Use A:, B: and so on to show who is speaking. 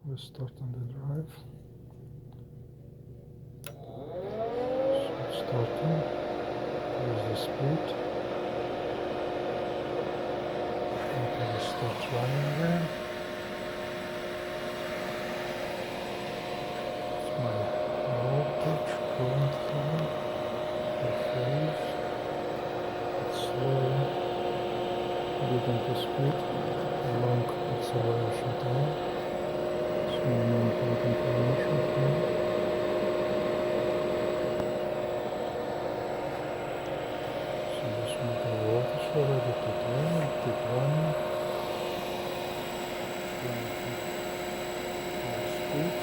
A: We start on the drive. So it's starting. Here's the speed. Okay, it starts running again. It's my voltage current here. The phase. It's slow. Getting to speed. Long acceleration time. Some important information here. So this motor voltage already keep running. High speed.